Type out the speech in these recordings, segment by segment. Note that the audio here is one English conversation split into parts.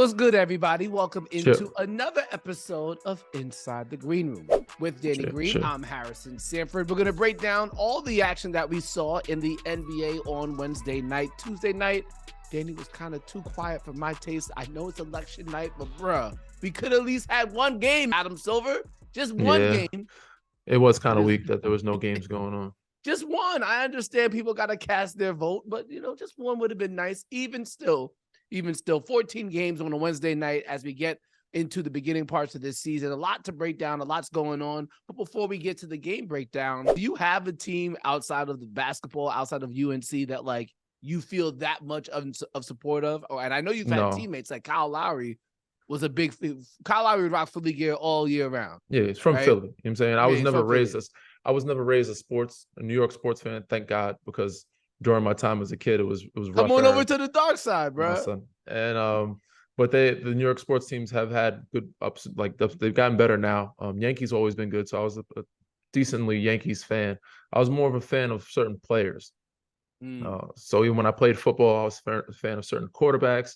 What's good, everybody? Welcome Sure, into another episode of Inside the Green Room. With Danny sure, Green, sure. I'm Harrison Sanford. We're going to break down all the action that we saw in the NBA on Wednesday night. Tuesday night, Danny was kind of too quiet for my taste. I know it's election night, but bruh, we could at least had one game, Adam Silver. Just one Yeah, game. it was kind of Just, weak that there was no games going on. just one. I understand people got to cast their vote, but, just one would have been nice. Even still, 14 games on a Wednesday night as we get into the beginning parts of this season. A lot to break down, a lot's going on. But before we get to the game breakdown, do you have a team outside of the basketball, outside of UNC that like you feel that much of support of? And I know you've had No, teammates like Kyle Lowry was a big Kyle Lowry would rock Philly gear all year round, yeah, it's from right? Philly. You know what I'm saying? Yeah, he's from Philly. I was never raised a New York sports fan, thank God, because during my time as a kid, it was Come rough on over era, to the dark side, my bro. son. And but the New York sports teams have had good ups, like they've gotten better now. Yankees always been good, so I was a decently Yankees fan. I was more of a fan of certain players. So even when I played football, I was a fan of certain quarterbacks.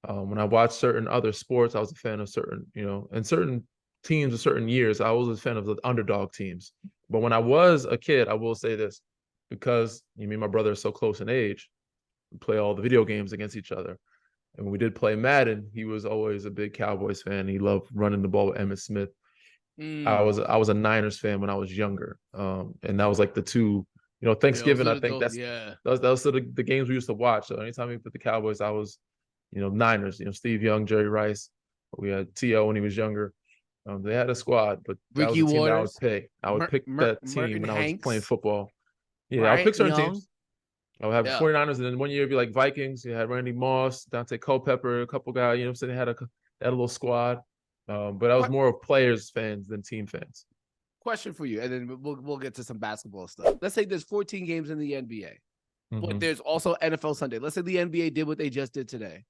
When I watched certain other sports, I was a fan of certain, and certain teams of certain years, I was a fan of the underdog teams. But when I was a kid, I will say this, because me and my brother are so close in age, we play all the video games against each other. And when we did play Madden, he was always a big Cowboys fan. He loved running the ball with Emmitt Smith. I was a Niners fan when I was younger. And that was like the two, Thanksgiving, I think Yeah. those are the games we used to watch. So anytime we put the Cowboys, I was Niners, Steve Young, Jerry Rice. We had T.O. when he was younger. They had a squad, but that was Ricky the team that I would Waters, pick. I would pick that team Merton when I was playing Hanks, football. Yeah, I would pick Bryant certain Young. teams. I would have the Yeah. 49ers, and then one year it'd be like Vikings. You had Randy Moss, Dante Culpepper, a couple guys, so they had a little squad. But I was more of players fans than team fans. Question for you, and then we'll get to some basketball stuff. Let's say there's 14 games in the NBA, but there's also NFL Sunday. Let's say the NBA did what they just did today.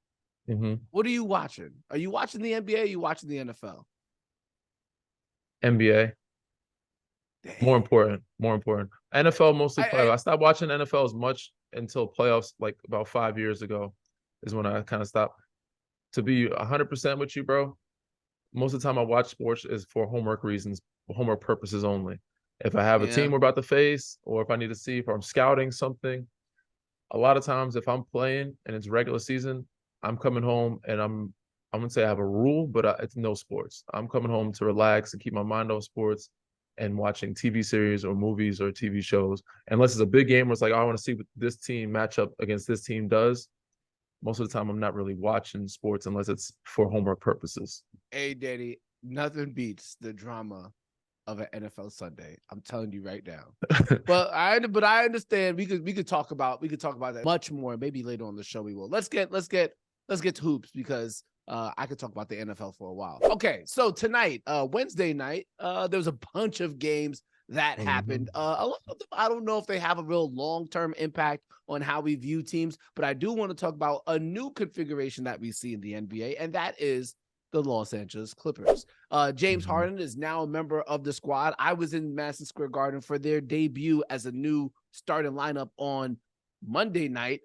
What are you watching? Are you watching the NBA? Or are you watching the NFL? NBA. More important. NFL mostly playoffs. I stopped watching NFL as much until playoffs, like about 5 years ago, is when I kind of stopped. To be 100% with you, bro, most of the time I watch sports is for homework reasons, for homework purposes only. If I have a team we're about to face, or if I need to see if I'm scouting something, a lot of times if I'm playing and it's regular season, I'm coming home and I'm gonna say I have a rule, but it's no sports. I'm coming home to relax and keep my mind on sports and watching TV series or movies or TV shows. Unless it's a big game where it's like, oh, I want to see what this team match up against this team does. Most of the time, I'm not really watching sports unless it's for homework purposes. Hey, Daddy, nothing beats the drama of an NFL Sunday. I'm telling you right now. but I understand we could talk about that much more. Maybe later on the show we will. Let's get to hoops because I could talk about the NFL for a while. Okay, so tonight, Wednesday night, there was a bunch of games that happened. A lot of them, I don't know if they have a real long-term impact on how we view teams, but I do want to talk about a new configuration that we see in the NBA, and that is the Los Angeles Clippers. James Harden is now a member of the squad. I was in Madison Square Garden for their debut as a new starting lineup on Monday night.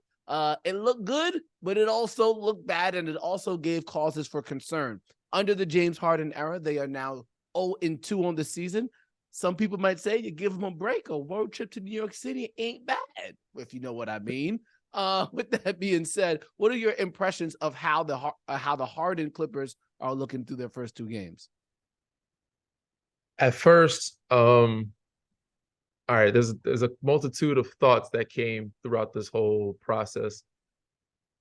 It looked good, but it also looked bad, and it also gave causes for concern. Under the James Harden era, they are now 0-2 on the season. Some people might say you give them a break. A road trip to New York City ain't bad, if you know what I mean. With that being said, what are your impressions of how the Harden Clippers are looking through their first two games? At first, all right, there's a multitude of thoughts that came throughout this whole process.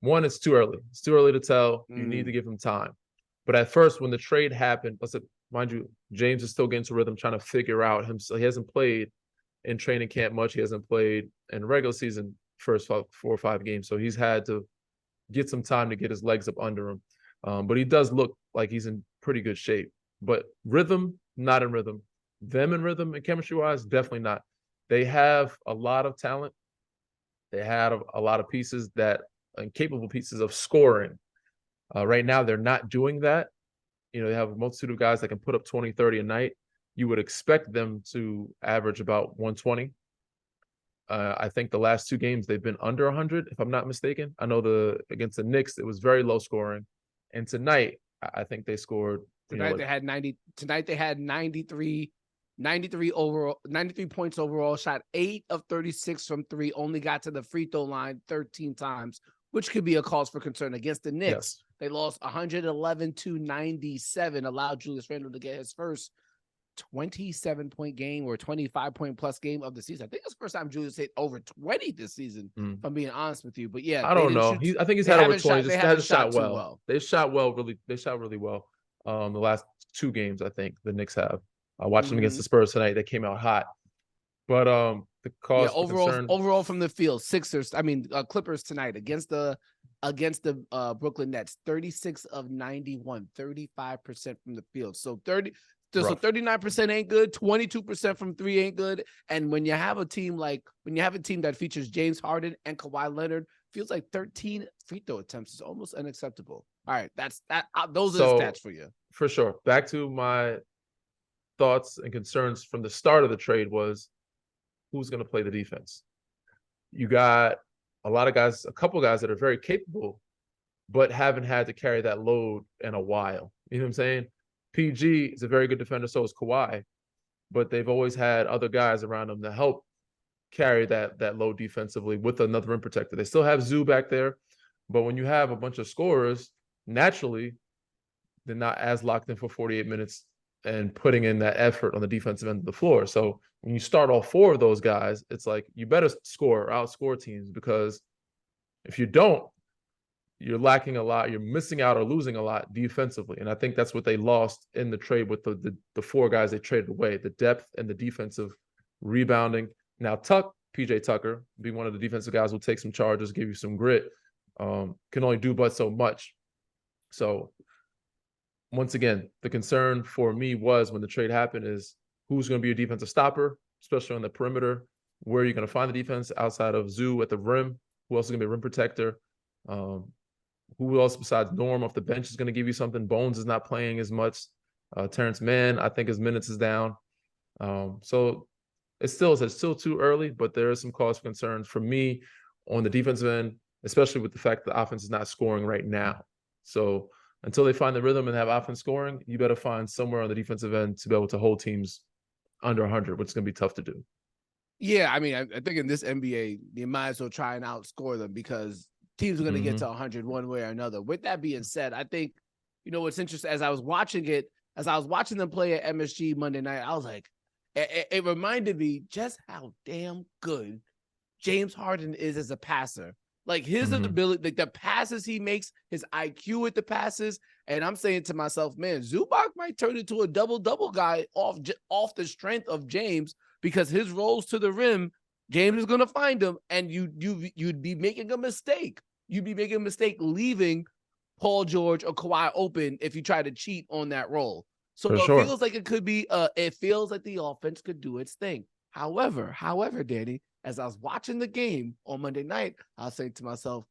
One, it's too early. It's too early to tell. You need to give him time. But at first, when the trade happened, mind you, James is still getting to rhythm, trying to figure out himself. He hasn't played in training camp much. He hasn't played in regular season first 4 or 5 games. So he's had to get some time to get his legs up under him. But he does look like he's in pretty good shape. But rhythm, not in rhythm. Them in rhythm and chemistry-wise, definitely not. They have a lot of talent. They had a lot of pieces and capable pieces of scoring. Right now, they're not doing that. They have a multitude of guys that can put up 20, 30 a night. You would expect them to average about 120. I think the last 2 games, they've been under 100, if I'm not mistaken. I know against the Knicks, it was very low scoring. And tonight, I think they scored. Tonight they had 90. Tonight they had 93 overall, 93 points overall. Shot 8 of 36 from 3. Only got to the free throw line 13 times, which could be a cause for concern against the Knicks. Yes. They lost 111-97. Allowed Julius Randle to get his first 27-point game or 25-point plus game of the season. I think it's the first time Julius hit over 20 this season, if I'm being honest with you. But yeah, I don't know. I think he's had over 20. They haven't shot well. They shot well, really. They shot really well. The last 2 games, I think the Knicks have. I watched them against the Spurs tonight. They came out hot. But the cause for concern, overall from the field, Clippers tonight against the Brooklyn Nets, 36 of 91, 35% from the field. So 39% ain't good, 22% from 3 ain't good. And when you have a team that features James Harden and Kawhi Leonard, feels like 13 free throw attempts is almost unacceptable. All right, that's that. Those are the stats for you. For sure. Back to my thoughts and concerns from the start of the trade was who's going to play the defense. You got a couple guys that are very capable, but haven't had to carry that load in a while. You know what I'm saying? PG is a very good defender, so is Kawhi, but they've always had other guys around them to help carry that load defensively with another rim protector. They still have Zoo back there, but when you have a bunch of scorers, naturally, they're not as locked in for 48 minutes and putting in that effort on the defensive end of the floor. So when you start all 4 of those guys, it's like you better outscore teams, because if you don't, you're lacking a lot. You're missing out or losing a lot defensively. And I think that's what they lost in the trade with the 4 guys they traded away, the depth and the defensive rebounding. Now, PJ Tucker, be one of the defensive guys, will take some charges, give you some grit, can only do but so much. So once again, the concern for me was when the trade happened is who's going to be your defensive stopper, especially on the perimeter. Where are you going to find the defense outside of Zoo at the rim? Who else is going to be a rim protector? Who else besides Norm off the bench is going to give you something? Bones is not playing as much. Terrence Mann, I think his minutes is down. So it's still too early, but there is some cause for concern for me on the defensive end, especially with the fact that the offense is not scoring right now. So until they find the rhythm and have offense scoring, you better find somewhere on the defensive end to be able to hold teams under 100, which is going to be tough to do. Yeah, I mean, I think in this NBA, you might as well try and outscore them because teams are going to get to 100 one way or another. With that being said, I think, what's interesting, as I was watching them play at MSG Monday night, I was like, it reminded me just how damn good James Harden is as a passer. Like his ability, like the passes he makes, his IQ with the passes. And I'm saying to myself, man, Zubac might turn into a double-double guy off the strength of James, because his rolls to the rim, James is going to find him, and you'd be making a mistake. You'd be making a mistake leaving Paul George or Kawhi open if you try to cheat on that roll. So feels like it could be, it feels like the offense could do its thing. However, Danny, as I was watching the game on Monday night, I was saying to myself,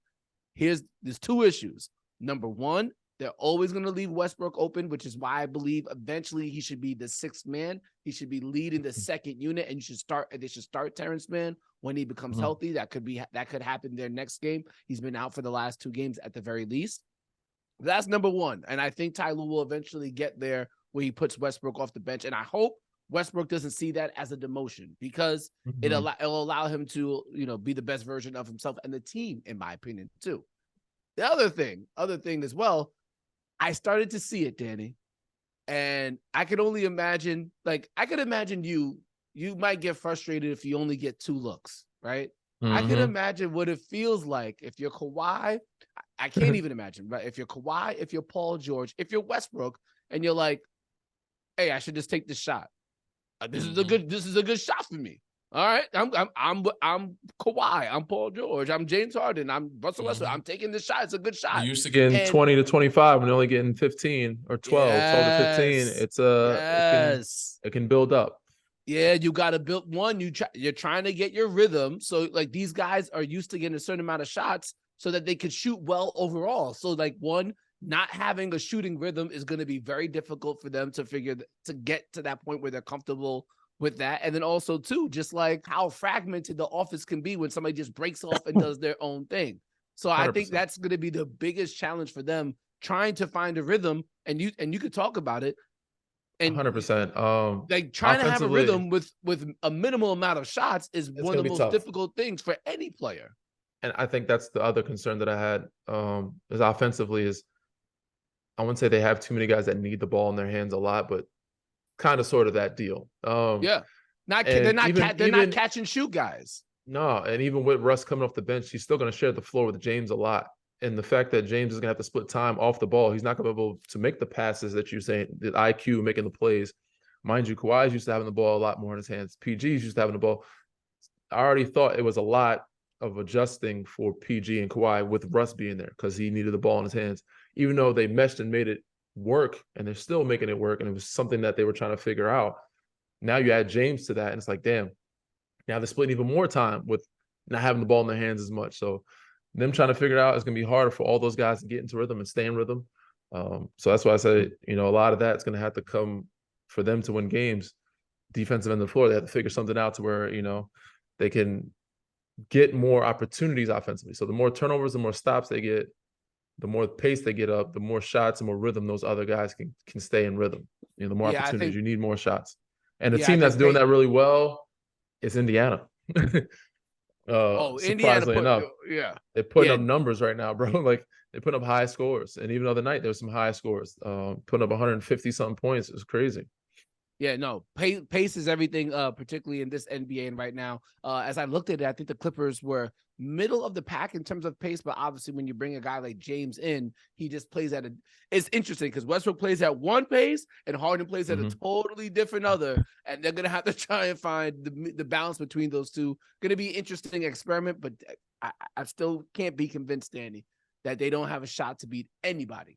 there's 2 issues. Number one, they're always going to leave Westbrook open, which is why I believe eventually he should be the 6th man. He should be leading the 2nd unit, and they should start Terrence Mann when he becomes healthy. That could happen their next game. He's been out for the last 2 games at the very least. That's number one. And I think Ty Lue will eventually get there where he puts Westbrook off the bench. And I hope Westbrook doesn't see that as a demotion, because it'll allow him to, be the best version of himself and the team, in my opinion, too. The other thing as well, I started to see it, Danny, and I could only imagine, you might get frustrated if you only get 2 looks, right? I could imagine what it feels like if you're Kawhi. I can't even imagine, but if you're Kawhi, if you're Paul George, if you're Westbrook, and you're like, hey, I should just take this shot. This is a good shot for me. All right, I'm Kawhi, I'm Paul George, I'm James Harden, I'm Russell Westbrook. I'm taking this shot. It's a good shot. You're used to getting 20 to 25 when you're only getting 15 or 12, 12 to 15. It can build up. Yeah, you got to build one. You're trying to get your rhythm. So like these guys are used to getting a certain amount of shots so that they could shoot well overall. So like not having a shooting rhythm is going to be very difficult for them to get to that point where they're comfortable with that. And then also too, just like how fragmented the offense can be when somebody just breaks off and does their own thing. So 100%. I think that's going to be the biggest challenge for them trying to find a rhythm, and you could talk about it. And 100%. like trying to have a Offensively, rhythm with a minimal amount of shots is it's one gonna of the be most tough. difficult things for any player. And I think that's the other concern that I had. Is offensively is I wouldn't say they have too many guys that need the ball in their hands a lot, but kind of sort of that deal. Yeah, they're And not catch and shoot guys. No, and even with Russ coming off the bench, he's still going to share the floor with James a lot. And the fact that James is going to have to split time off the ball, he's not going to be able to make the passes that you're saying, the IQ making the plays. Mind you, Kawhi's used to having the ball a lot more in his hands. PG's used to having the ball. I already thought it was a lot of adjusting for PG and Kawhi with Russ being there because he needed the ball in his hands. Even though they meshed and made it work, and they're still making it work, and it was something that they were trying to figure out. Now you add James to that, and it's like, damn, now they're splitting even more time with not having the ball in their hands as much. So them trying to figure it out is going to be harder for all those guys to get into rhythm and stay in rhythm. So that's why I say, a lot of that's going to have to come for them to win games. Defensive end of the floor, they have to figure something out to where, they can get more opportunities offensively. So the more turnovers, the more stops they get, the more pace they get up, the more shots and more rhythm those other guys can stay in rhythm. The more opportunities, you need more shots. And the team that's doing that really well is Indiana. Indiana surprisingly enough, they're putting up numbers right now, bro. Like they're putting up high scores, and even the other night there was some high scores. Putting up 150 something points. It was crazy. Yeah, no, pace is everything, particularly in this NBA. And right now, as I looked at it, I think the Clippers were middle of the pack in terms of pace. But obviously, when you bring a guy like James in, he just plays at it's interesting because Westbrook plays at one pace and Harden plays at a totally different other. And they're going to have to try and find the balance between those two. Going to be an interesting experiment, but I still can't be convinced, Danny, that they don't have a shot to beat anybody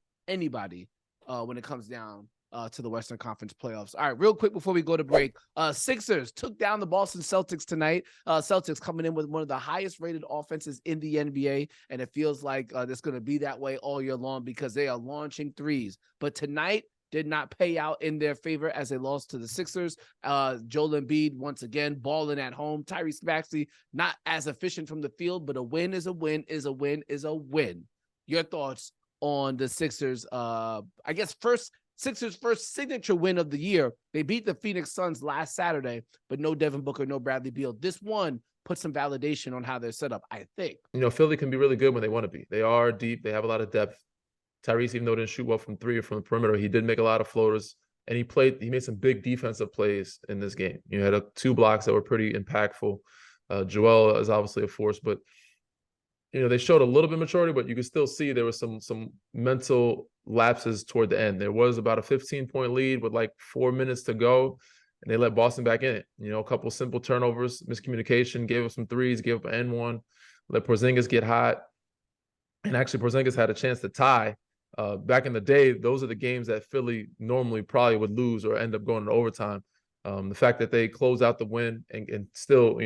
when it comes down to the Western Conference playoffs. All right, real quick before we go to break, Sixers took down the Boston Celtics tonight. Celtics coming in with one of the highest rated offenses in the NBA, and it feels like it's going to be that way all year long because they are launching threes. But tonight did not pay out in their favor as they lost to the Sixers. Joel Embiid, once again, balling at home. Tyrese Maxey, not as efficient from the field, but a win is a win is a win is a win. Your thoughts on the Sixers? Sixers' first signature win of the year. They beat the Phoenix Suns last Saturday, but no Devin Booker, no Bradley Beal. This one put some validation on how they're set up, I think. Philly can be really good when they want to be. They are deep. They have a lot of depth. Tyrese, even though didn't shoot well from three or from the perimeter, he did make a lot of floaters, and he made some big defensive plays in this game. You had 2 blocks that were pretty impactful. Joel is obviously a force, but they showed a little bit of maturity, but you could still see there was some mental lapses toward the end. There was about a 15-point lead with like 4 minutes to go, and they let Boston back in it. A couple simple turnovers, miscommunication, gave up some threes, gave up an N1, let Porzingis get hot. And actually, Porzingis had a chance to tie. Back in the day, those are the games that Philly normally probably would lose or end up going to overtime. The fact that they closed out the win and still,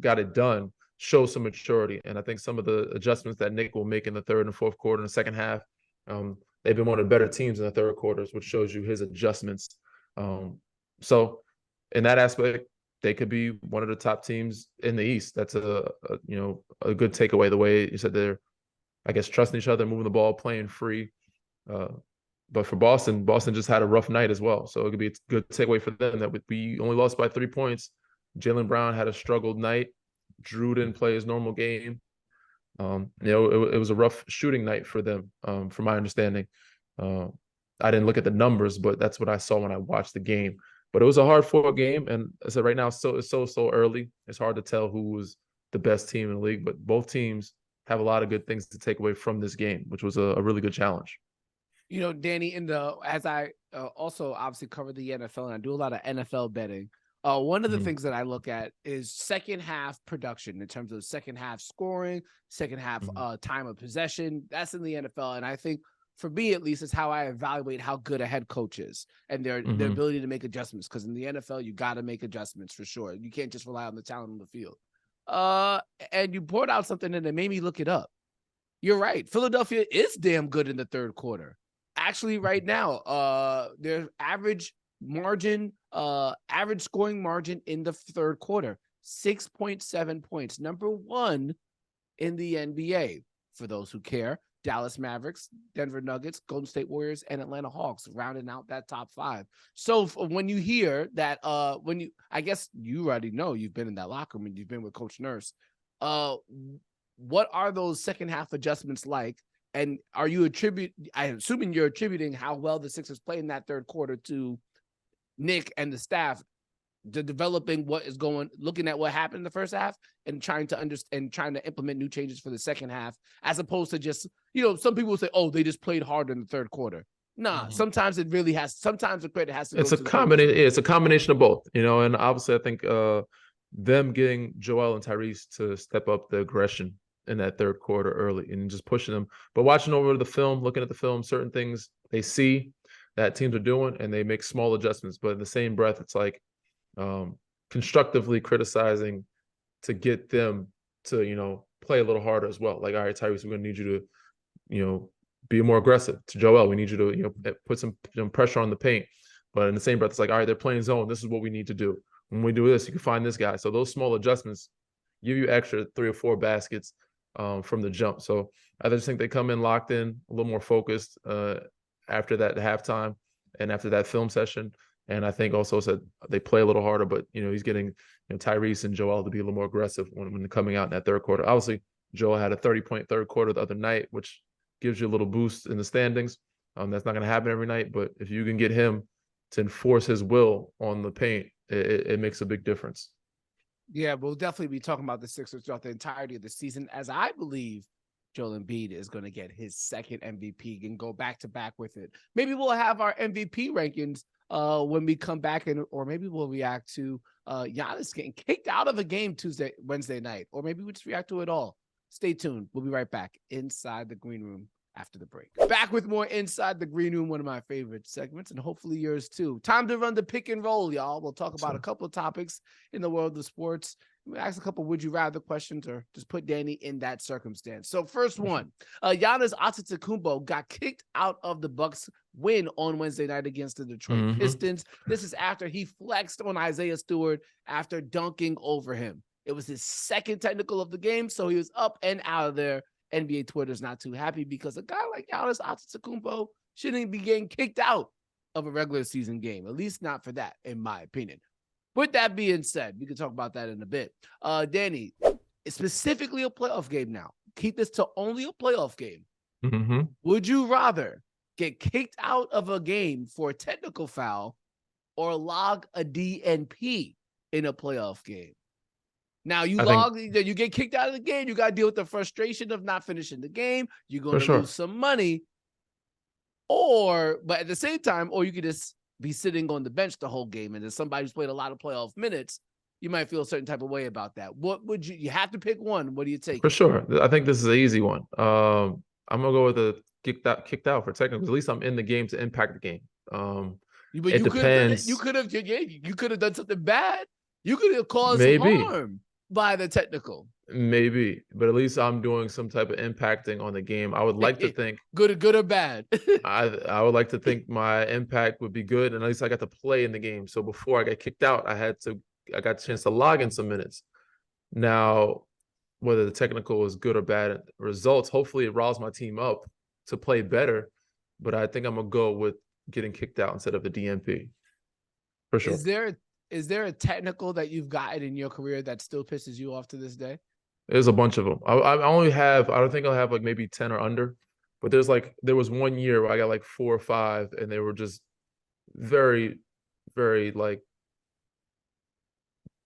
got it done shows some maturity. And I think some of the adjustments that Nick will make in the third and fourth quarter and the second half, they've been one of the better teams in the third quarters, which shows you his adjustments. So in that aspect, they could be one of the top teams in the East. That's a good takeaway. The way you said they're, I guess, trusting each other, moving the ball, playing free. But for Boston just had a rough night as well. So it could be a good takeaway for them that we only lost by 3 points. Jaylen Brown had a struggled night. Drew didn't play his normal game. It was a rough shooting night for them, from my understanding. I didn't look at the numbers, but that's what I saw when I watched the game. But it was a hard-fought game, and I said right now it's so early. It's hard to tell who was the best team in the league, but both teams have a lot of good things to take away from this game, which was a really good challenge. Danny, as I also obviously cover the NFL and I do a lot of NFL betting, one of the things that I look at is second half production in terms of second half scoring, second half time of possession. That's in the NFL. And I think for me, at least, is how I evaluate how good a head coach is and their ability to make adjustments. Because in the NFL, you got to make adjustments for sure. You can't just rely on the talent on the field. And you poured out something and it made me look it up. You're right. Philadelphia is damn good in the third quarter. Actually, right now, their average scoring margin in the third quarter, 6.7 points. Number 1 in the NBA. For those who care, Dallas Mavericks, Denver Nuggets, Golden State Warriors, and Atlanta Hawks, rounding out that top 5. So when you hear that, I guess you already know, you've been in that locker room and you've been with Coach Nurse. What are those second half adjustments like? And I'm assuming you're attributing how well the Sixers played in that third quarter to Nick and the staff, to developing looking at what happened in the first half and trying to understand and trying to implement new changes for the second half, as opposed to just, some people say, oh, they just played harder in the third quarter. Nah, sometimes it really has. Sometimes the credit has to. It's a combination. It's a combination of both, and obviously I think them getting Joel and Tyrese to step up the aggression in that third quarter early and just pushing them. But watching over the film, looking at the film, certain things they see that teams are doing and they make small adjustments. But in the same breath, it's like constructively criticizing to get them to, play a little harder as well. Like, all right, Tyrese, we're going to need you to, be more aggressive. To Joel, we need you to, put some pressure on the paint. But in the same breath, it's like, all right, they're playing zone. This is what we need to do. When we do this, you can find this guy. So those small adjustments give you extra 3 or 4 baskets from the jump. So I just think they come in locked in, a little more focused after that halftime and after that film session. And I think also said they play a little harder, but he's getting Tyrese and Joel to be a little more aggressive when they're coming out in that third quarter. Obviously, Joel had a 30-point third quarter the other night, which gives you a little boost in the standings. That's not going to happen every night, but if you can get him to enforce his will on the paint, it makes a big difference. Yeah, we'll definitely be talking about the Sixers throughout the entirety of the season, as I believe Joel Embiid is going to get his second MVP and go back to back with it. Maybe we'll have our MVP rankings when we come back, or maybe we'll react to Giannis getting kicked out of a game Wednesday night, or maybe we'll just react to it all. Stay tuned. We'll be right back inside the green room after the break. Back with more Inside the Green Room, one of my favorite segments, and hopefully yours too. Time to run the pick and roll, y'all. We'll talk about a couple of topics in the world of sports. We'll ask a couple would you rather questions, or just put Danny in that circumstance. So first one, Giannis Antetokounmpo got kicked out of the Bucks win on Wednesday night against the Detroit Pistons. This is after he flexed on Isaiah Stewart after dunking over him. It was his second technical of the game, so he was up and out of there. NBA Twitter's not too happy because a guy like Giannis Antetokounmpo shouldn't be getting kicked out of a regular season game, at least not for that, in my opinion. With that being said, we can talk about that in a bit. Danny, it's specifically a playoff game now. Keep this to only a playoff game. Would you rather get kicked out of a game for a technical foul or log a DNP in a playoff game? Now, you get kicked out of the game. You got to deal with the frustration of not finishing the game. You're going to lose some money. But at the same time, or you could just be sitting on the bench the whole game. And as somebody who's played a lot of playoff minutes, you might feel a certain type of way about that. What would you have to pick one? What do you take? For sure. I think this is an easy one. I'm going to go with the kicked out for technicals. At least I'm in the game to impact the game. It depends. You could have done something bad. You could have caused harm by the technical. Maybe, but at least I'm doing some type of impacting on the game. I would like to think good or bad. I would like to think my impact would be good, and at least I got to play in the game. So before I got kicked out, I got a chance to log in some minutes. Now, whether the technical is good or bad results, hopefully it riles my team up to play better. But I think I'm gonna go with getting kicked out instead of the DNP. For sure. Is there a technical that you've gotten in your career that still pisses you off to this day? There's a bunch of them. I only have, I don't think I'll have like maybe 10 or under, but there was one year where I got like 4 or 5 and they were just very, very like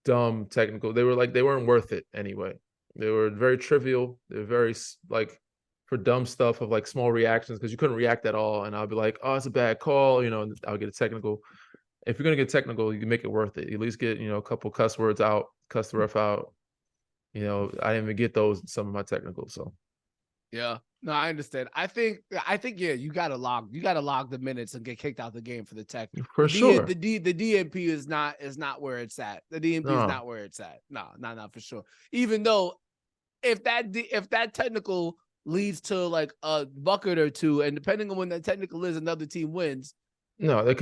dumb technical. They weren't worth it anyway. They were very trivial. They were very like for dumb stuff of like small reactions because you couldn't react at all. And I'll be like, oh, it's a bad call, and I'll get a technical. If you're going to get technical, you can make it worth it. You at least get, a couple cuss words out, cuss the ref out. I didn't even get those in some of my technicals. So, yeah, no, I understand. I think, yeah, you got to log the minutes and get kicked out the game for the tech. For sure. The DNP is not where it's at. The DNP is not where it's at. No, not for sure. Even though if that technical leads to like a bucket or two, and depending on when that technical is, another team wins. No, it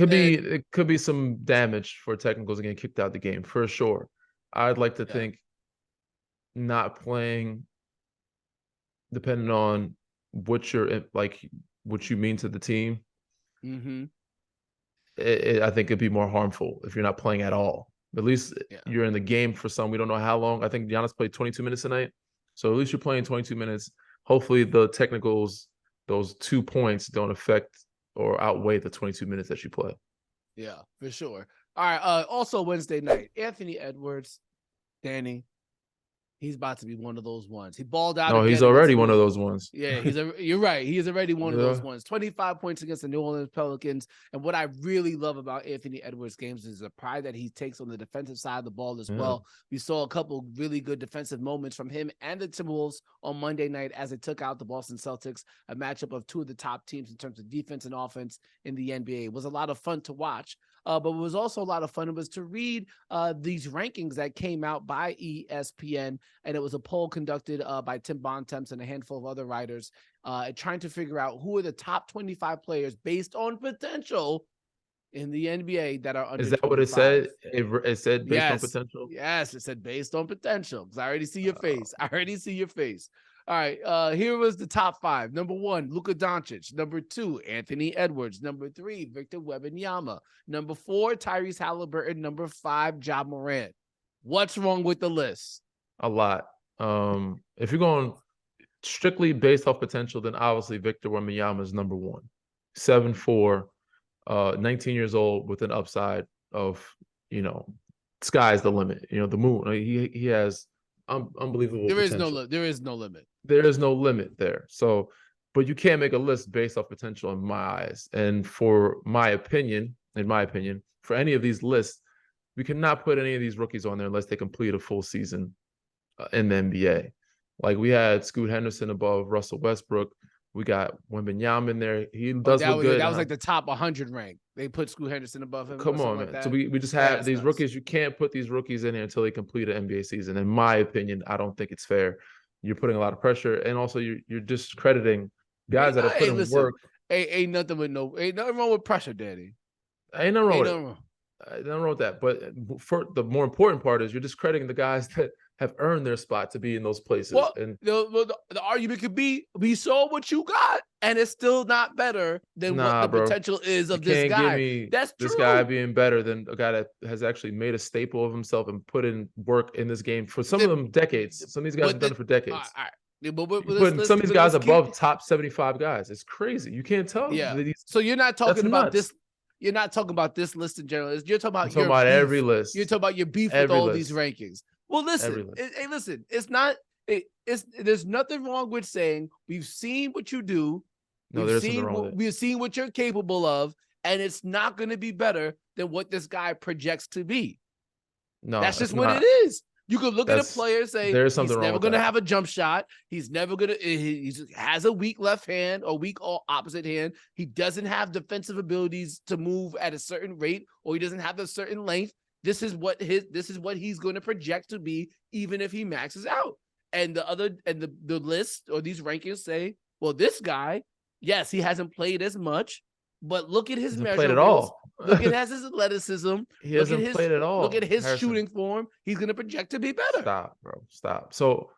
could be some damage for technicals getting kicked out the game for sure. I'd like to think not playing, depending on what you mean to the team, Mm-hmm. I think it'd be more harmful if you're not playing at all. At least Yeah. you're in the game for some. We don't know how long. I think Giannis played 22 minutes tonight. So at least you're playing 22 minutes. Hopefully the technicals, those 2 points don't affect or outweigh the 22 minutes that you play. Yeah, for sure. All right. Also Wednesday night, Anthony Edwards, Danny. He's about to be one of those ones. He balled out. No, he's already one of those ones. Yeah, you're right. He is already one of those ones. 25 points against the New Orleans Pelicans. And what I really love about Anthony Edwards' games is the pride that he takes on the defensive side of the ball as well. We saw a couple really good defensive moments from him and the Timberwolves on Monday night as they took out the Boston Celtics, a matchup of two of the top teams in terms of defense and offense in the NBA. It was a lot of fun to watch. But it was also a lot of fun. It was to read these rankings that came out by ESPN, and it was a poll conducted by Tim Bontemps and a handful of other writers trying to figure out who are the top 25 players based on potential in the NBA that are under. Is that 25. What it said? It said based on potential? Yes, it said based on potential, because I already see your face. I already see your face. All right, here was the top 5. Number 1, Luka Doncic. Number 2, Anthony Edwards. Number 3, Victor Wembamyama. Number 4, Tyrese Halliburton. Number 5, Ja Morant. What's wrong with the list? A lot. If you're going strictly based off potential, then obviously Victor Wembanyama is number 1. 7'4", 19 years old with an upside of, sky's the limit. The moon. He has unbelievable potential. There is no limit. There is no limit there. So, but you can't make a list based off potential in my eyes. And in my opinion, for any of these lists, we cannot put any of these rookies on there unless they complete a full season in the NBA. Like we had Scoot Henderson above Russell Westbrook. We got Wembanyama in there. He does look good. That was like the top 100 rank. They put Scoot Henderson above him. Come on, man. So we just have these rookies. You can't put these rookies in here until they complete an NBA season. In my opinion, I don't think it's fair. You're putting a lot of pressure, and also you're discrediting guys that are putting work. Ain't nothing wrong with pressure, Daddy. Ain't nothing wrong with it. Nothing wrong with that. But for the more important part is you're discrediting the guys that have earned their spot to be in those places. Well, and the argument could be we saw what you got, and it's still not better than what the potential is of this guy. That's true. This guy being better than a guy that has actually made a staple of himself and put in work in this game for some of them decades. Some of these guys have done it for decades. All right. But some of these guys above top 75 guys. It's crazy. You can't tell. Yeah. So you're not talking about this. You're not talking about this list in general. You're talking about every list. You're talking about your beef with all these rankings. Well, listen. Hey, listen. It's not. There's nothing wrong with saying we've seen what you do. No, there's nothing wrong with it. We've seen what you're capable of, and it's not going to be better than what this guy projects to be. No, that's just what it is. You could look at a player and say there's something he's never going to have a jump shot. He's never going to. He has a weak left hand or weak opposite hand. He doesn't have defensive abilities to move at a certain rate, or he doesn't have a certain length. This is what he's going to project to be, even if he maxes out. And the list or these rankings say, well, this guy, yes, he hasn't played as much, but look at his measurables. Played at all. Look at his athleticism. He hasn't played at all. Look at his shooting form. He's going to project to be better. Stop, bro. Stop. So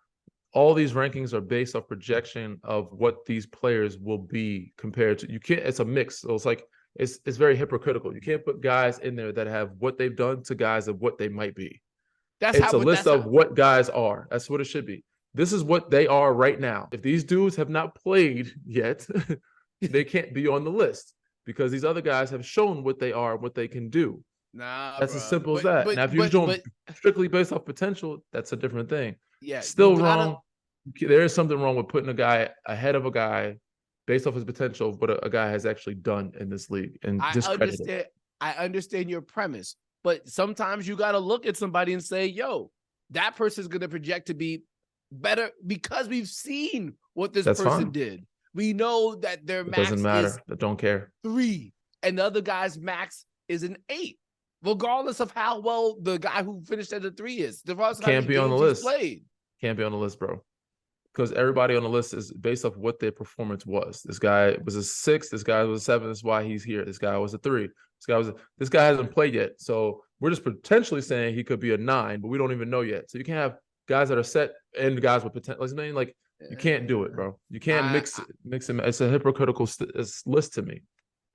all these rankings are based off projection of what these players will be compared to. You can't. It's a mix. So it's like it's very hypocritical. You can't put guys in there that have what they've done to guys of what they might be. It's a list of what guys are. That's what it should be. This is what they are right now. If these dudes have not played yet, they can't be on the list because these other guys have shown what they are, what they can do. That's as simple as that. Now, if you're doing strictly based off potential, that's a different thing. Yeah, still wrong. There is something wrong with putting a guy ahead of a guy based off his potential of what a guy has actually done in this league and discredited it. I understand your premise, but sometimes you got to look at somebody and say, yo, that person's going to project to be better because we've seen what this person did. We know that their max doesn't matter. is I don't care. 3, and the other guy's max is an 8, regardless of how well the guy who finished at a 3 is. Can't be on the list. Can't be on the list, bro. Because everybody on the list is based off what their performance was. This guy was a 6. This guy was a 7. That's why he's here. This guy was a 3. This guy hasn't played yet. So we're just potentially saying he could be a 9, but we don't even know yet. So you can have guys that are set and guys with potential. Like You can't do it, bro. You can't mix them. It's a hypocritical list to me.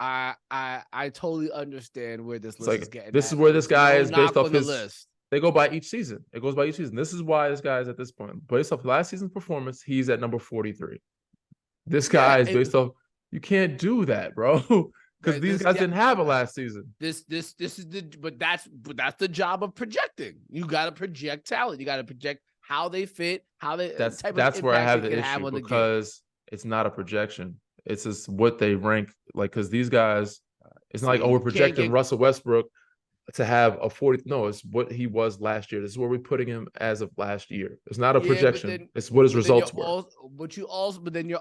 I totally understand where this list is getting. This is where this guy is based off his list. They go by each season. It goes by each season. This is why this guy is at this point. Based off last season's performance, he's at number 43. This guy is based off. You can't do that, bro. Because these guys didn't have it last season. This is but that's the job of projecting. You got to project talent. You got to project how they fit, how they. That's where I have the issue because it's not a projection. It's just what they rank like. Because these guys, it's not like we're projecting Russell Westbrook to have a 40. No, it's what he was last year. This is where we're putting him as of last year. It's not a projection. It's what his results were. But then you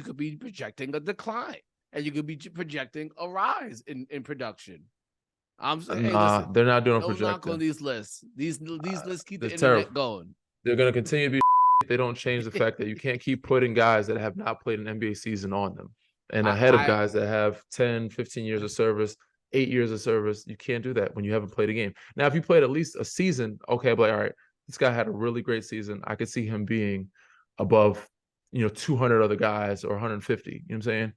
could be projecting a decline. And you could be projecting a rise in production. I'm saying, listen, they're not doing projecting. Knock on these lists. These lists keep the internet going. They're going to continue to be if they don't change the fact that you can't keep putting guys that have not played an NBA season on them and ahead of guys that have 10, 15 years of service, 8 years of service. You can't do that when you haven't played a game. Now, if you played at least a season, okay, but all right, this guy had a really great season. I could see him being above, 200 other guys or 150. You know what I'm saying?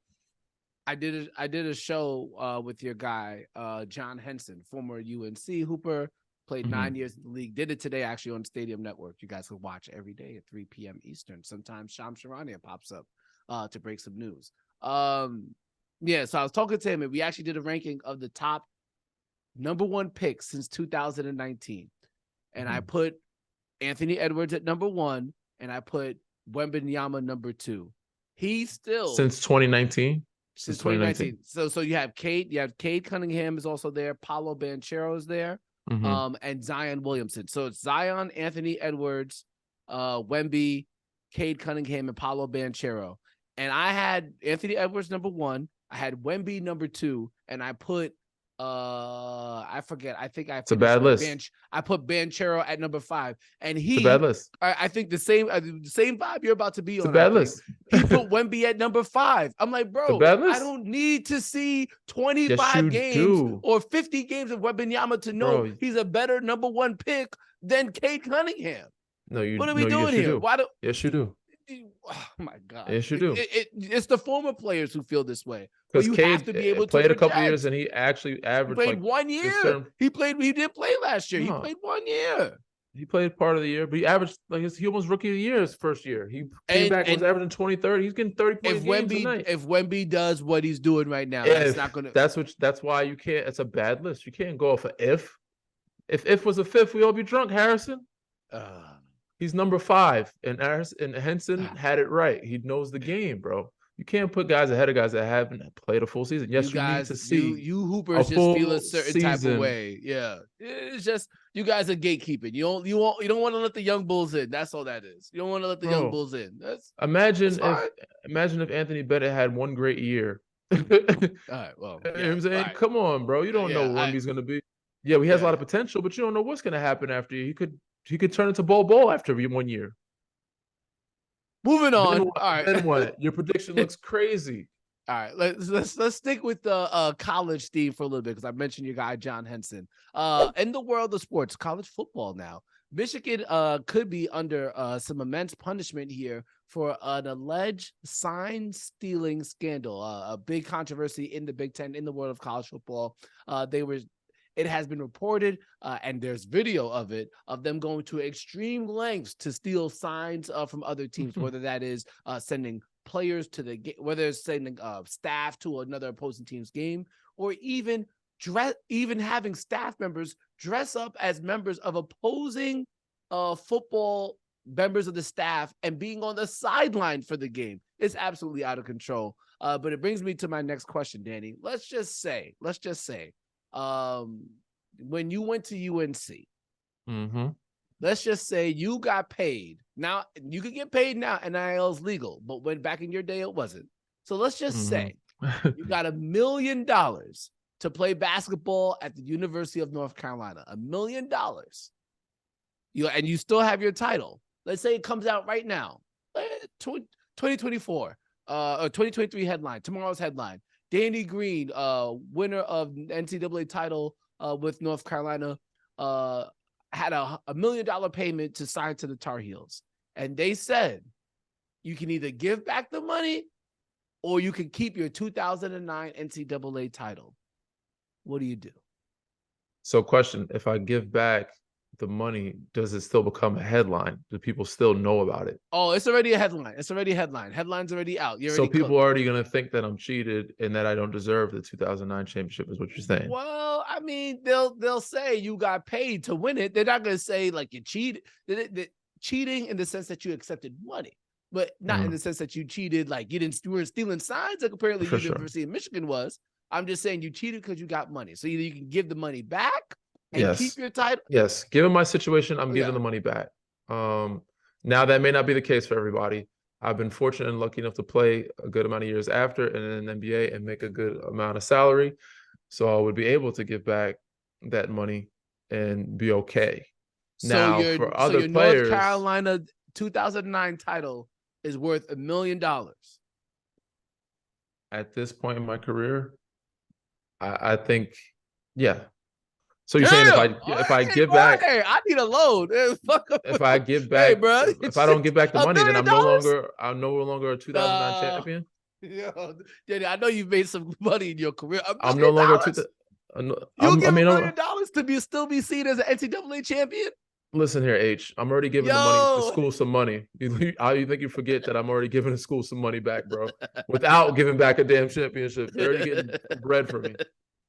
I did a show with your guy, John Henson, former UNC hooper, played 9 years in the league. Did it today actually on Stadium Network. You guys can watch every day at 3 p.m. Eastern. Sometimes Shams Charania pops up to break some news. So I was talking to him, and we actually did a ranking of the top number one picks since 2019. And I put Anthony Edwards at number 1, and I put Wembamyama number 2. He's still since 2019. Since 2019. So you have Cade Cunningham is also there. Paolo Banchero is there. And Zion Williamson. So it's Zion, Anthony Edwards, Wemby, Cade Cunningham, and Paolo Banchero. And I had Anthony Edwards number 1. I had Wemby number 2, and I put I forget. I think it's a bad list. I put Banchero at number 5, and it's a bad list. I think the same vibe you're about to be on. It's a bad list. He put Wemby at number 5. I'm like, bro, I don't need to see 25 games or 50 games of Wembanyama to know he's a better number 1 pick than Cade Cunningham. No, you. What are we doing here? Why do? Yes, you do. Oh my God! Yes, you do. It's the former players who feel this way. Because Cade have to be able played a couple years and he actually averaged. He played 1 year. He didn't play last year. He played 1 year. He played part of the year, but he averaged he almost rookie of the year his first year. He came back and was averaging 20, 30. He's getting 30 points a night. If Wemby does what he's doing right now, that's not gonna. That's why you can't. It's a bad list. You can't go off of if. If was a fifth, we all be drunk, Harrison. He's number 5, and Henson had it right. He knows the game, bro. You can't put guys ahead of guys that haven't played a full season. Yes, you need to see you hoopers just feel a certain type of way. Yeah, it's just you guys are gatekeeping. You don't want to let the young bulls in. That's all that is. You don't want to let the young bulls in. Imagine if Anthony Bennett had one great year. All right, well, you know what I'm saying, come on, bro. You don't know what Wemby's gonna be. Yeah, he has a lot of potential, but you don't know what's gonna happen after you. He could turn into Bol after 1 year. Moving on. All right. Then what? Your prediction looks crazy. All right. Let's stick with the college theme for a little bit because I mentioned your guy John Henson. In the world of sports, college football now, Michigan could be under some immense punishment here for an alleged sign stealing scandal. A big controversy in the Big Ten in the world of college football. It has been reported, and there's video of it, of them going to extreme lengths to steal signs from other teams, whether that is sending players to the game, whether it's sending staff to another opposing team's game, or even having staff members dress up as members of opposing football members of the staff and being on the sideline for the game. It's absolutely out of control. But it brings me to my next question, Danny. Let's just say, when you went to UNC, let's just say you got paid. Now you could get paid now, NIL is legal, but when back in your day it wasn't. So let's just say you got $1 million to play basketball at the University of North Carolina. $1 million. And you still have your title. Let's say it comes out right now, 2024 or 2023 headline, tomorrow's headline. Danny Green, winner of NCAA title with North Carolina, had a $1 million payment to sign to the Tar Heels. And they said, you can either give back the money or you can keep your 2009 NCAA title. What do you do? So question, if I give back the money, does it still become a headline? Do people still know about it? Oh, it's already a headline. It's already a headline. Headline's already out. You're so already people cooked. are already going to think that I'm cheated and that I don't deserve the 2009 championship is what you're saying. Well, I mean, they'll say you got paid to win it. They're not going to say like you cheated. Cheating in the sense that you accepted money, but not in the sense that you cheated, like you weren't stealing signs, like apparently the University of Michigan was. I'm just saying you cheated because you got money. So either you can give the money back and keep your title. Yes. Given my situation, I'm giving the money back. Now that may not be the case for everybody. I've been fortunate and lucky enough to play a good amount of years after in an NBA and make a good amount of salary. So I would be able to give back that money and be okay. Now, for other players, North Carolina 2009 title is worth $1 million. At this point in my career, I think, yeah. So you're saying if I give back, hey, I need a load. If I give back, hey, bro, if I don't give back the money, then I'm no longer a 2009 champion. Danny, I know you've made some money in your career. I'm no longer $1 million to still be seen as an NCAA champion. Listen here, H. I'm already giving the school some money. You think you forget that I'm already giving the school some money back, bro? Without giving back a damn championship, they're already getting bread from me.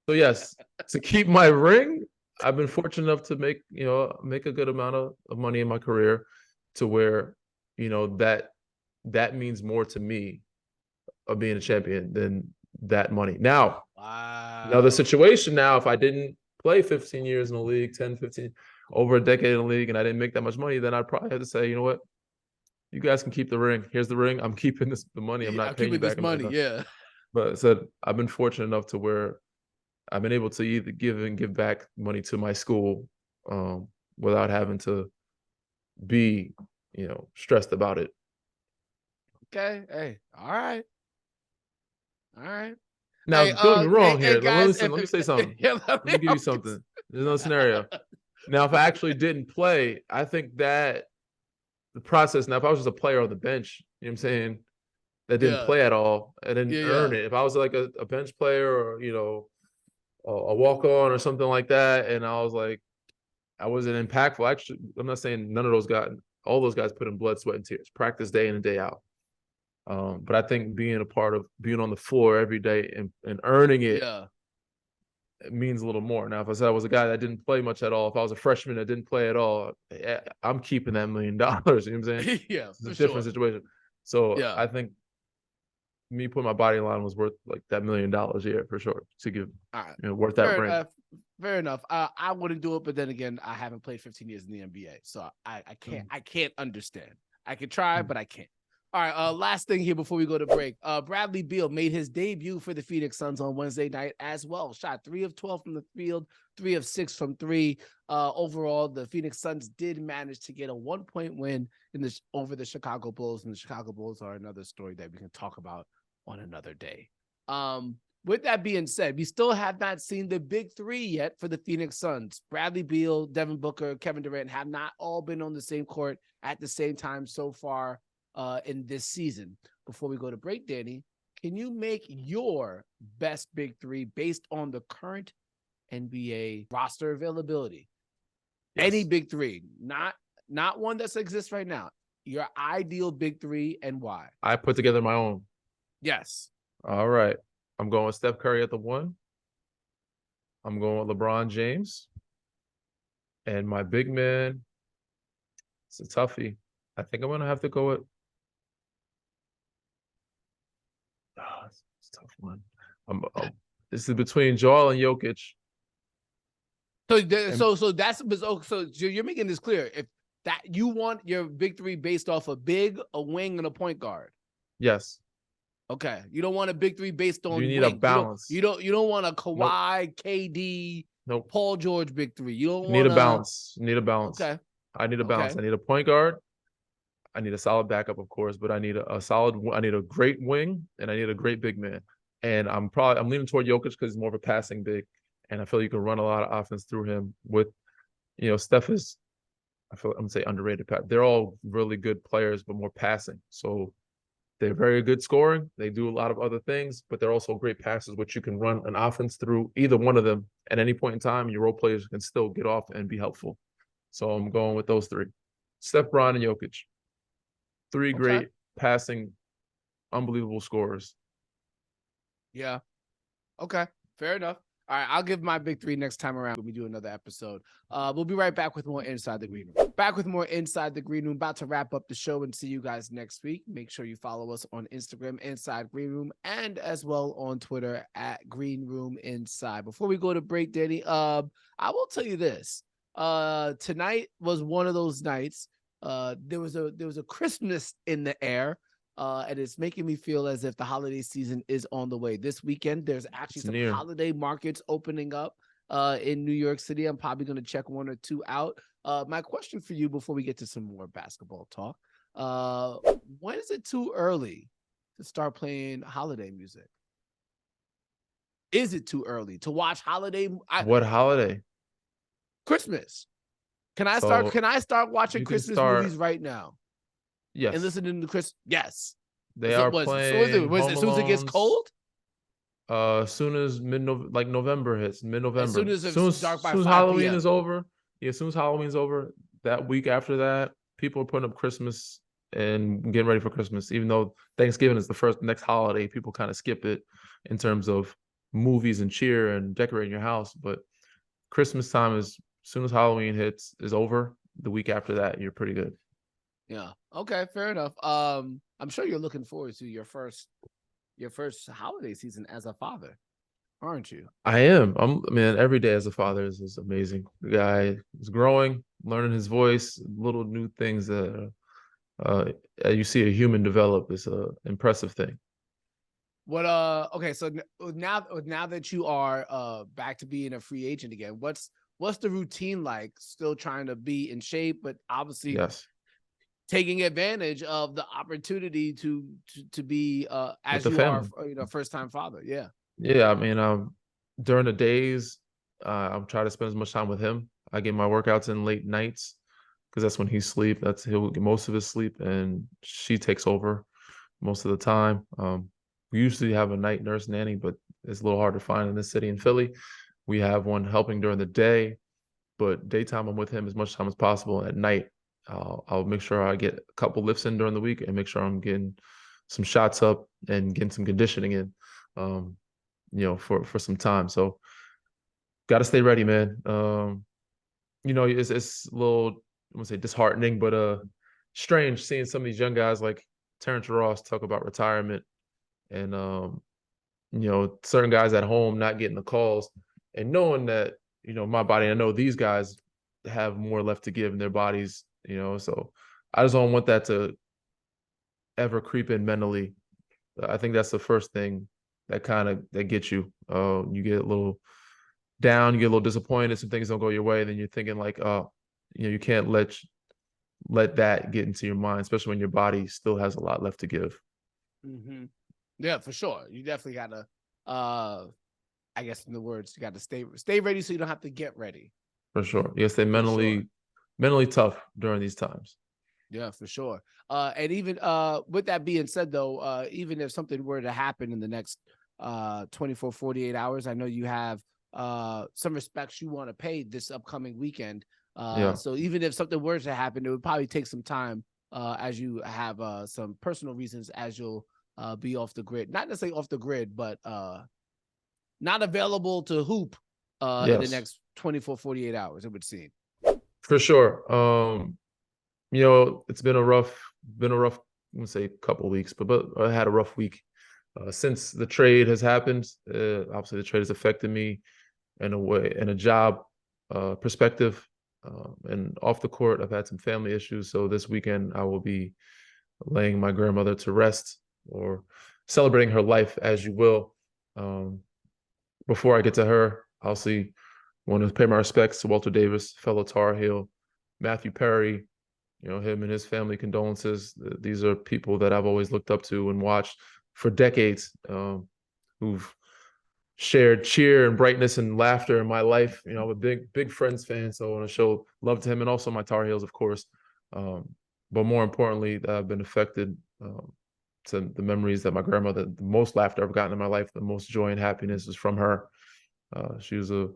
So yes, to keep my ring, I've been fortunate enough to make a good amount of money in my career, to where that means more to me of being a champion than that money. Now, the situation now, if I didn't play 15 years in the league, 10, 15, over a decade in the league, and I didn't make that much money, then I'd probably have to say, you know what? You guys can keep the ring. Here's the ring. I'm keeping the money. I'm not paying you back. This money, yeah. But I said I've been fortunate enough to where I've been able to either give back money to my school without having to be, stressed about it. Okay. Hey. All right. Now, don't get me wrong here. Guys, let me say something. Let me give you something. There's no scenario. Now, if I actually didn't play, I think that the process, now, if I was just a player on the bench, you know what I'm saying, that didn't play at all, I didn't earn it. If I was like a bench player or, a walk-on or something like that, and I was like, I wasn't impactful. Actually, I'm not saying none of those guys, all those guys put in blood, sweat, and tears, practice day in and day out. But I think being a part of being on the floor every day and earning it, it means a little more. Now, if I said I was a guy that didn't play much at all, if I was a freshman that didn't play at all, I'm keeping that $1 million. You know what I'm saying? It's a different situation. So I think me putting my body in line was worth like that $1 million a year for sure, to give worth that ring. Fair enough. I wouldn't do it, but then again, I haven't played 15 years in the NBA, so I can't understand. I can try, but I can't. All right, last thing here before we go to break. Bradley Beal made his debut for the Phoenix Suns on Wednesday night as well. Shot 3 of 12 from the field, 3 of 6 from 3. Overall, the Phoenix Suns did manage to get a 1-point win over the Chicago Bulls, and the Chicago Bulls are another story that we can talk about on another day. With that being said, we still have not seen the big three yet for the Phoenix Suns. Bradley Beal, Devin Booker, Kevin Durant have not all been on the same court at the same time so far in this season. Before we go to break, Danny, can you make your best big three based on the current NBA roster availability? Yes. Any big three, not one that exists right now. Your ideal big three and why? I put together my own. Yes. All right. I'm going with Steph Curry at the 1. I'm going with LeBron James. And my big man, it's a toughie. I think I'm going to have to go with it's a tough one. This is between Joel and Jokic. So you're making this clear. If that you want your big three based off a big, a wing, and a point guard. Yes. Okay. You don't want a big three based on you need wing. A balance. You don't want a Kawhi, KD, Paul George big three. You don't want a balance. Need a balance. Okay. I need a balance. I need a point guard. I need a solid backup, of course, but I need I need a great wing, and I need a great big man. And I'm leaning toward Jokic because he's more of a passing big, and I feel you can run a lot of offense through him. With, Steph is, I'm gonna say underrated. They're all really good players, but more passing. So They're very good scoring. They do a lot of other things, but they're also great passes, which you can run an offense through either one of them at any point in time. Your role players can still get off and be helpful. So I'm going with those three. Steph, Bron, and Jokic. Three great passing, unbelievable scorers. Yeah. Okay. Fair enough. All right, I'll give my big three next time around when we do another episode. We'll be right back with more Inside the Green Room. Back with more Inside the Green Room. About to wrap up the show and see you guys next week. Make sure you follow us on Instagram, Inside Green Room, and as well on Twitter at Green Room Inside. Before we go to break, Danny, I will tell you this. Tonight was one of those nights. There was a Christmas in the air. And it's making me feel as if the holiday season is on the way. This weekend, there's actually some holiday markets opening up in New York City. I'm probably going to check one or two out. My question for you before we get to some more basketball talk, when is it too early to start playing holiday music? Is it too early to watch holiday? What holiday? Christmas. Can I start watching Christmas movies right now? Yes. And listening to Chris. Yes. They are playing. As soon as it gets cold? As soon as November hits, mid-November. As soon as it's dark by 5 p.m. Halloween is over. Yeah, as soon as Halloween's over, that week after that, people are putting up Christmas and getting ready for Christmas. Even though Thanksgiving is the next holiday, people kind of skip it in terms of movies and cheer and decorating your house. But Christmas time is, as soon as Halloween hits, is over. The week after that, you're pretty good. Yeah. Okay. Fair enough. I'm sure you're looking forward to your first holiday season as a father, aren't you? I am. Every day as a father is amazing. The guy is growing, learning his voice, little new things that you see a human develop is a impressive thing. What okay, so now that you are back to being a free agent again, what's the routine like? Still trying to be in shape, but obviously yes, taking advantage of the opportunity to be as you family. are, first time father. Yeah. Yeah. During the days, I'm trying to spend as much time with him. I get my workouts in late nights because that's when he's asleep. He'll get most of his sleep, and she takes over most of the time. We usually have a night nurse nanny, but it's a little hard to find in this city. In Philly, we have one helping during the day, but daytime I'm with him as much time as possible. At night, I'll make sure I get a couple lifts in during the week and make sure I'm getting some shots up and getting some conditioning in, for some time. So got to stay ready, man. It's a little, I won't say disheartening, but strange seeing some of these young guys like Terrence Ross talk about retirement and, certain guys at home not getting the calls and knowing that, my body, I know these guys have more left to give in their bodies. So I just don't want that to ever creep in mentally. I think that's the first thing that gets you. You get a little down, you get a little disappointed, some things don't go your way, then you're thinking like, you can't let that get into your mind, especially when your body still has a lot left to give. Mm-hmm. Yeah, for sure. You definitely gotta, I guess in the words, you gotta stay ready so you don't have to get ready. For sure. You gotta stay mentally tough during these times. Yeah, for sure. And even with that being said, though, even if something were to happen in the next 24, 48 hours, I know you have some respects you want to pay this upcoming weekend. So even if something were to happen, it would probably take some time as you have some personal reasons as you'll be off the grid. Not necessarily off the grid, but not available to hoop in the next 24, 48 hours, it would seem. For sure. It's been a rough, I wouldn't say couple of weeks, but I had a rough week since the trade has happened. Obviously, the trade has affected me in a job perspective, and off the court, I've had some family issues. So this weekend, I will be laying my grandmother to rest or celebrating her life, as you will. Before I get to her, I'll want to pay my respects to Walter Davis, fellow Tar Heel, Matthew Perry, him and his family, condolences. These are people that I've always looked up to and watched for decades, who've shared cheer and brightness and laughter in my life. I'm a big Friends fan, so I want to show love to him and also my Tar Heels, of course. But more importantly, I've been affected to the memories that my grandmother, the most laughter I've gotten in my life, the most joy and happiness is from her. She was a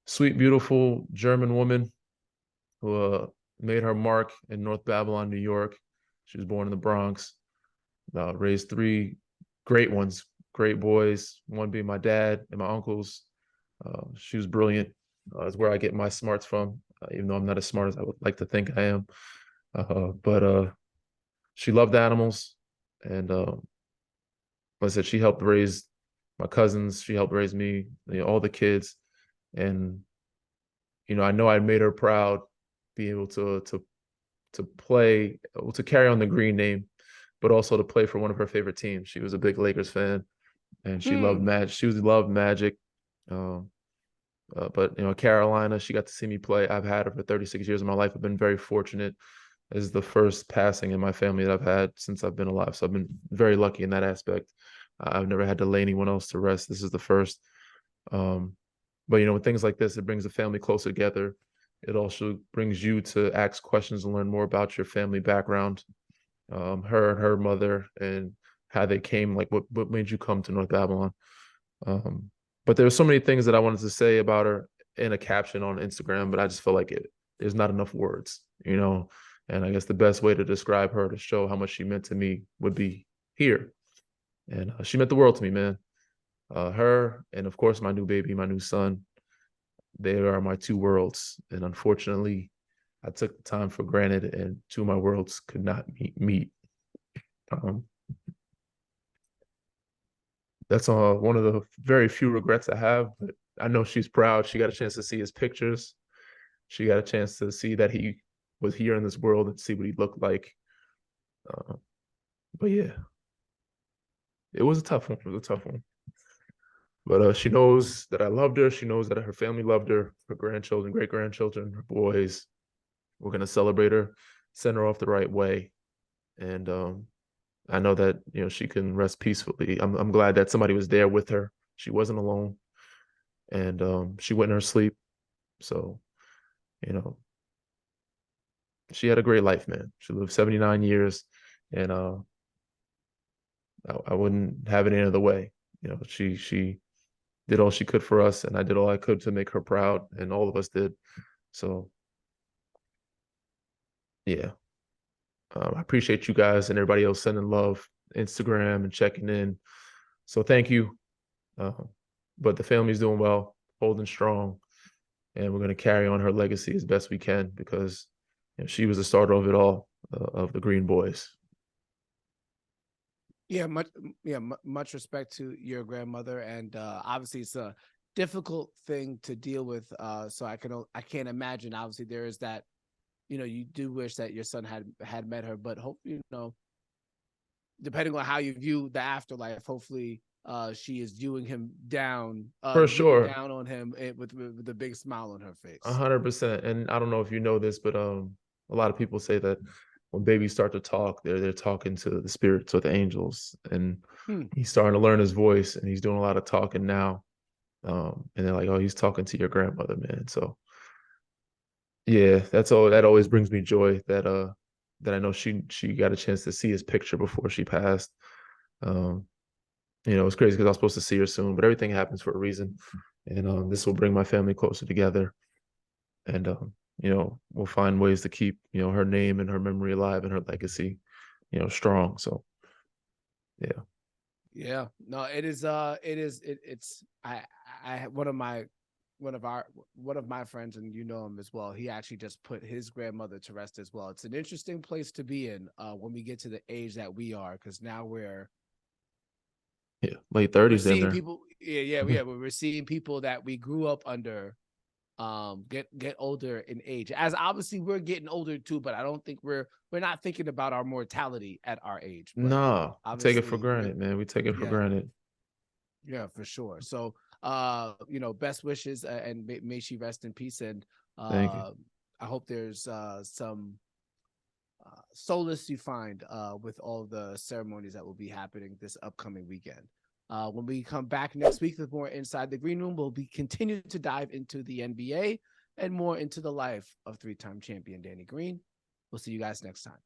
sweet, beautiful German woman who made her mark in North Babylon, New York. She was born in the Bronx, raised three great ones, great boys, one being my dad and my uncles. She was brilliant. Is where I get my smarts from, even though I'm not as smart as I would like to think I am. But she loved animals. And like I said, she helped raise my cousins. She helped raise me, all the kids. And, I know I made her proud, being able to play, to carry on the green name, but also to play for one of her favorite teams. She was a big Lakers fan, and she loved Magic. She loved Magic. But Carolina, she got to see me play. I've had her for 36 years of my life. I've been very fortunate. This is the first passing in my family that I've had since I've been alive. So I've been very lucky in that aspect. I've never had to lay anyone else to rest. This is the first. But with things like this, it brings the family closer together. It also brings you to ask questions and learn more about your family background, her and her mother, and how they came. Like, what made you come to North Babylon? But there were so many things that I wanted to say about her in a caption on Instagram, but I just feel like there's not enough words, And I guess the best way to describe her, to show how much she meant to me, would be here. And she meant the world to me, man. Her, and of course my new baby, my new son, they are my two worlds. And unfortunately, I took the time for granted, and two of my worlds could not meet. That's one of the very few regrets I have, but I know she's proud. She got a chance to see his pictures. She got a chance to see that he was here in this world and see what he looked like. But yeah, it was a tough one. It was a tough one. But she knows that I loved her. She knows that her family loved her, her grandchildren, great-grandchildren, her boys. We're going to celebrate her, send her off the right way. And I know that, she can rest peacefully. I'm glad that somebody was there with her. She wasn't alone. And she went in her sleep. So, she had a great life, man. She lived 79 years, and I wouldn't have it any other way. She did all she could for us, and I did all I could to make her proud, and all of us did. So, yeah. I appreciate you guys and everybody else sending love, Instagram, and checking in. So thank you. But the family's doing well, holding strong, and we're going to carry on her legacy as best we can, because she was the starter of it all, of the Green Boys. Yeah, much respect to your grandmother, and obviously it's a difficult thing to deal with. So I can't imagine. Obviously, there is that. You do wish that your son had met her, but hopefully, depending on how you view the afterlife, hopefully she is viewing him down, for sure, down on him with a big smile on her face. 100%. And I don't know if you know this, but a lot of people say that when babies start to talk, they're talking to the spirits or the angels, and he's starting to learn his voice, and he's doing a lot of talking now. And they're like, "Oh, he's talking to your grandmother, man." So yeah, that's all. That always brings me joy that I know she got a chance to see his picture before she passed. It's crazy because I was supposed to see her soon, but everything happens for a reason, and this will bring my family closer together, and we'll find ways to keep her name and her memory alive and her legacy, strong. So yeah, no, it's one of my friends, and him as well. He actually just put his grandmother to rest as well. It's an interesting place to be in when we get to the age that we are, because now we're late 30s. We're seeing people, we're seeing people that we grew up under get older in age. As obviously we're getting older too, but I don't think we're not thinking about our mortality at our age. No, take it for granted, man. We take it for granted. Yeah, for sure. So best wishes, and may she rest in peace. And Thank you. I hope there's some solace you find with all the ceremonies that will be happening this upcoming weekend. When we come back next week with more Inside the Green Room, we'll be continuing to dive into the NBA and more into the life of three-time champion Danny Green. We'll see you guys next time.